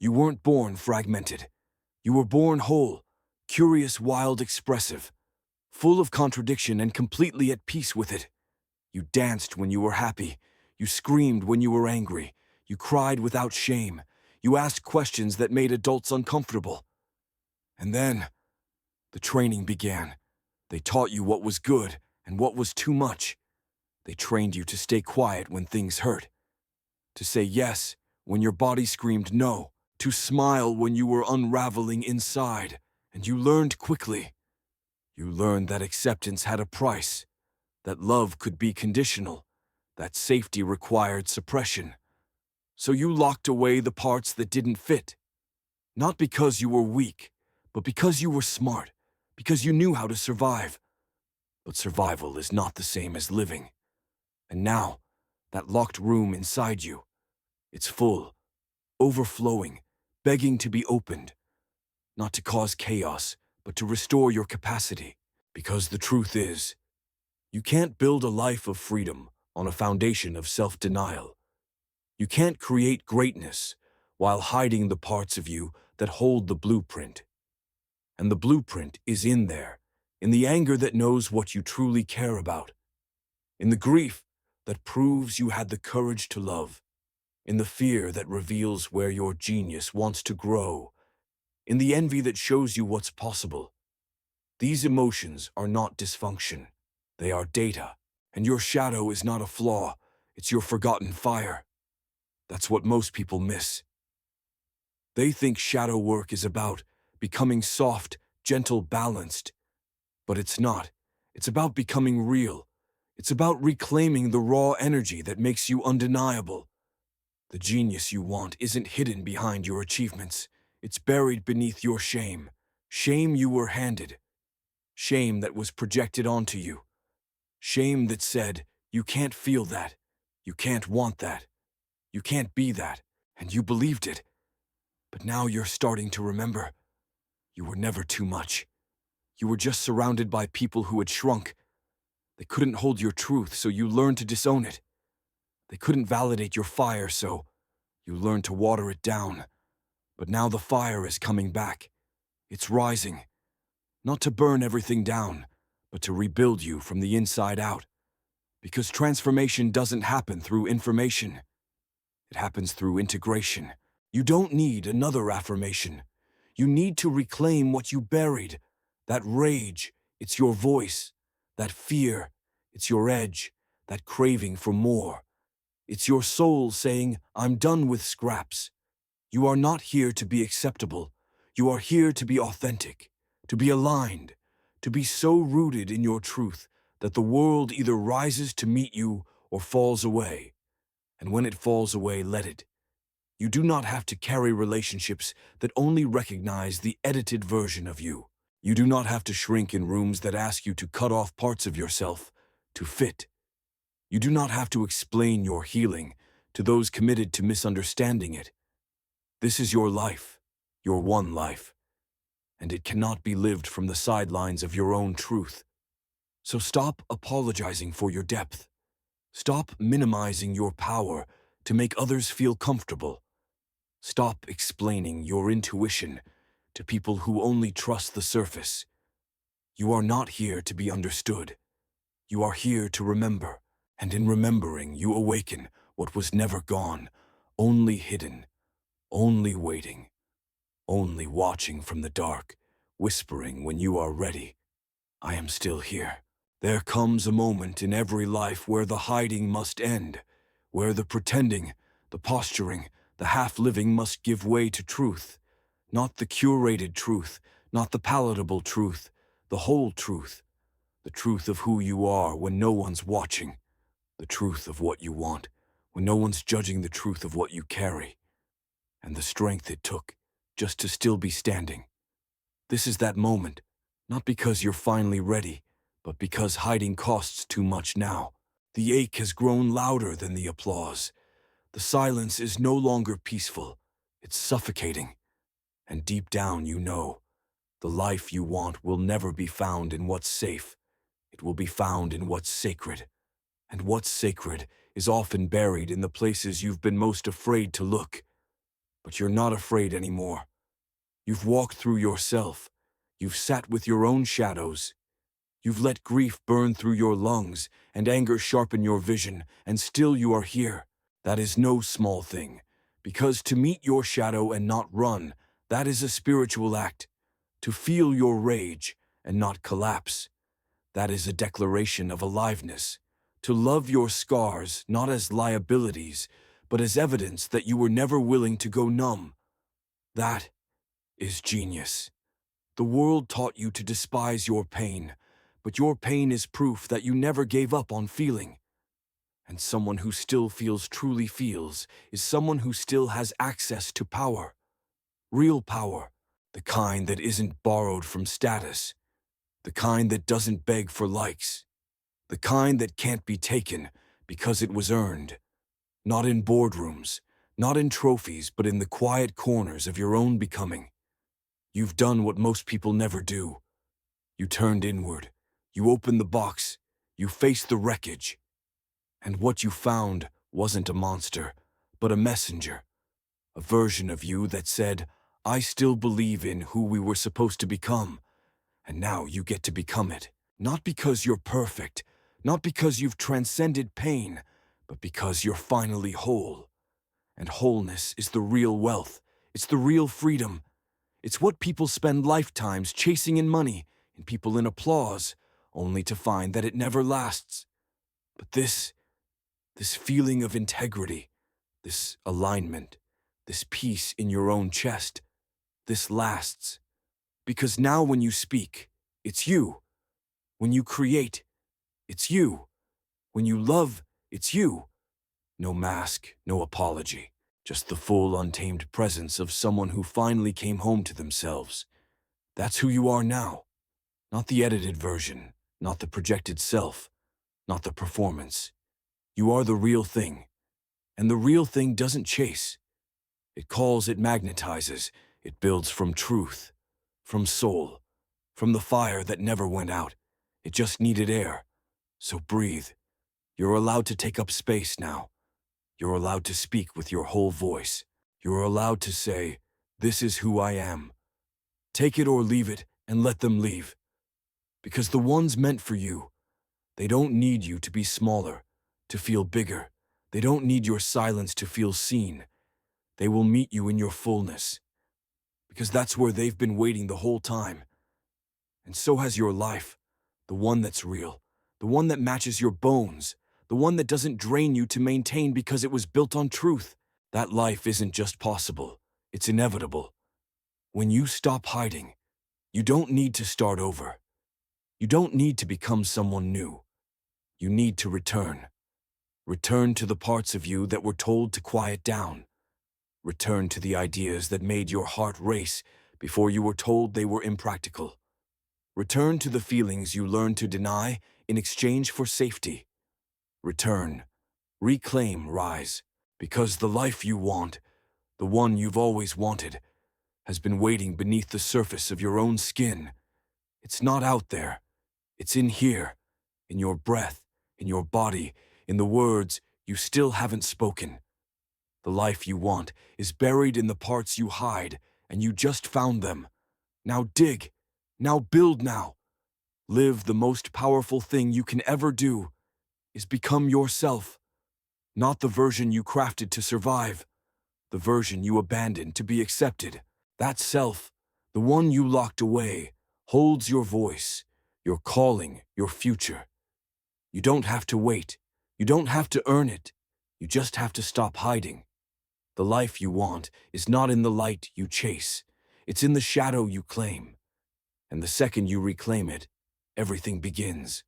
You weren't born fragmented. You were born whole, curious, wild, expressive, full of contradiction and completely at peace with it. You danced when you were happy. You screamed when you were angry. You cried without shame. You asked questions that made adults uncomfortable. And then, the training began. They taught you what was good and what was too much. They trained you to stay quiet when things hurt, to say yes when your body screamed no, to smile when you were unraveling inside, and you learned quickly. You learned that acceptance had a price, that love could be conditional, that safety required suppression. So you locked away the parts that didn't fit, not because you were weak, but because you were smart, because you knew how to survive. But survival is not the same as living. And now, that locked room inside you, it's full, overflowing, begging to be opened, not to cause chaos, but to restore your capacity. Because the truth is, you can't build a life of freedom on a foundation of self-denial. You can't create greatness while hiding the parts of you that hold the blueprint. And the blueprint is in there, in the anger that knows what you truly care about, in the grief that proves you had the courage to love, in the fear that reveals where your genius wants to grow, in the envy that shows you what's possible. These emotions are not dysfunction. They are data. And your shadow is not a flaw. It's your forgotten fire. That's what most people miss. They think shadow work is about becoming soft, gentle, balanced. But it's not. It's about becoming real. It's about reclaiming the raw energy that makes you undeniable. The genius you want isn't hidden behind your achievements. It's buried beneath your shame. Shame you were handed. Shame that was projected onto you. Shame that said, you can't feel that. You can't want that. You can't be that. And you believed it. But now you're starting to remember. You were never too much. You were just surrounded by people who had shrunk. They couldn't hold your truth, so you learned to disown it. They couldn't validate your fire, so you learned to water it down. But now the fire is coming back. It's rising. Not to burn everything down, but to rebuild you from the inside out. Because transformation doesn't happen through information. It happens through integration. You don't need another affirmation. You need to reclaim what you buried. That rage, it's your voice. That fear, it's your edge. That craving for more. It's your soul saying, I'm done with scraps. You are not here to be acceptable. You are here to be authentic, to be aligned, to be so rooted in your truth that the world either rises to meet you or falls away. And when it falls away, let it. You do not have to carry relationships that only recognize the edited version of you. You do not have to shrink in rooms that ask you to cut off parts of yourself to fit. You do not have to explain your healing to those committed to misunderstanding it. This is your life, your one life, and it cannot be lived from the sidelines of your own truth. So stop apologizing for your depth. Stop minimizing your power to make others feel comfortable. Stop explaining your intuition to people who only trust the surface. You are not here to be understood. You are here to remember, and in remembering you awaken what was never gone, only hidden, only waiting, only watching from the dark, whispering when you are ready. I am still here. There comes a moment in every life where the hiding must end, where the pretending, the posturing, the half-living must give way to truth. Not the curated truth, not the palatable truth, the whole truth. The truth of who you are when no one's watching. The truth of what you want when no one's judging the truth of what you carry. And the strength it took just to still be standing. This is that moment, not because you're finally ready, but because hiding costs too much now. The ache has grown louder than the applause. The silence is no longer peaceful. It's suffocating. And deep down you know, the life you want will never be found in what's safe. It will be found in what's sacred. And what's sacred is often buried in the places you've been most afraid to look. But you're not afraid anymore. You've walked through yourself. You've sat with your own shadows. You've let grief burn through your lungs and anger sharpen your vision, and still you are here. That is no small thing, because to meet your shadow and not run, that is a spiritual act. To feel your rage and not collapse, that is a declaration of aliveness. To love your scars not as liabilities, but as evidence that you were never willing to go numb, that is genius. The world taught you to despise your pain, but your pain is proof that you never gave up on feeling. And someone who still feels truly feels is someone who still has access to power. Real power, the kind that isn't borrowed from status, the kind that doesn't beg for likes, the kind that can't be taken because it was earned. Not in boardrooms, not in trophies, but in the quiet corners of your own becoming. You've done what most people never do. You turned inward. You opened the box. You faced the wreckage. And what you found wasn't a monster, but a messenger. A version of you that said, I still believe in who we were supposed to become. And now you get to become it. Not because you're perfect, not because you've transcended pain, but because you're finally whole. And wholeness is the real wealth. It's the real freedom. It's what people spend lifetimes chasing in money, in people in applause, only to find that it never lasts. But this feeling of integrity, this alignment, this peace in your own chest, this lasts. Because now when you speak, it's you. When you create, it's you. When you love, it's you. No mask, no apology. Just the full, untamed presence of someone who finally came home to themselves. That's who you are now. Not the edited version, not the projected self, not the performance. You are the real thing. And the real thing doesn't chase. It calls, it magnetizes, it builds from truth, from soul, from the fire that never went out. It just needed air. So breathe. You're allowed to take up space now. You're allowed to speak with your whole voice. You're allowed to say, this is who I am. Take it or leave it and let them leave. Because the ones meant for you, they don't need you to be smaller, to feel bigger. They don't need your silence to feel seen. They will meet you in your fullness. Because that's where they've been waiting the whole time. And so has your life, the one that's real, the one that matches your bones, the one that doesn't drain you to maintain because it was built on truth. That life isn't just possible, it's inevitable. When you stop hiding, you don't need to start over. You don't need to become someone new. You need to return. Return to the parts of you that were told to quiet down. Return to the ideas that made your heart race before you were told they were impractical. Return to the feelings you learned to deny in exchange for safety. Return. Reclaim, rise. Because the life you want, the one you've always wanted, has been waiting beneath the surface of your own skin. It's not out there. It's in here, in your breath, in your body, in the words you still haven't spoken. The life you want is buried in the parts you hide, and you just found them. Now dig. Now build now. Live. The most powerful thing you can ever do is become yourself. Not the version you crafted to survive, the version you abandoned to be accepted. That self, the one you locked away, holds your voice, your calling, your future. You don't have to wait. You don't have to earn it. You just have to stop hiding. The life you want is not in the light you chase. It's in the shadow you claim. And the second you reclaim it, everything begins.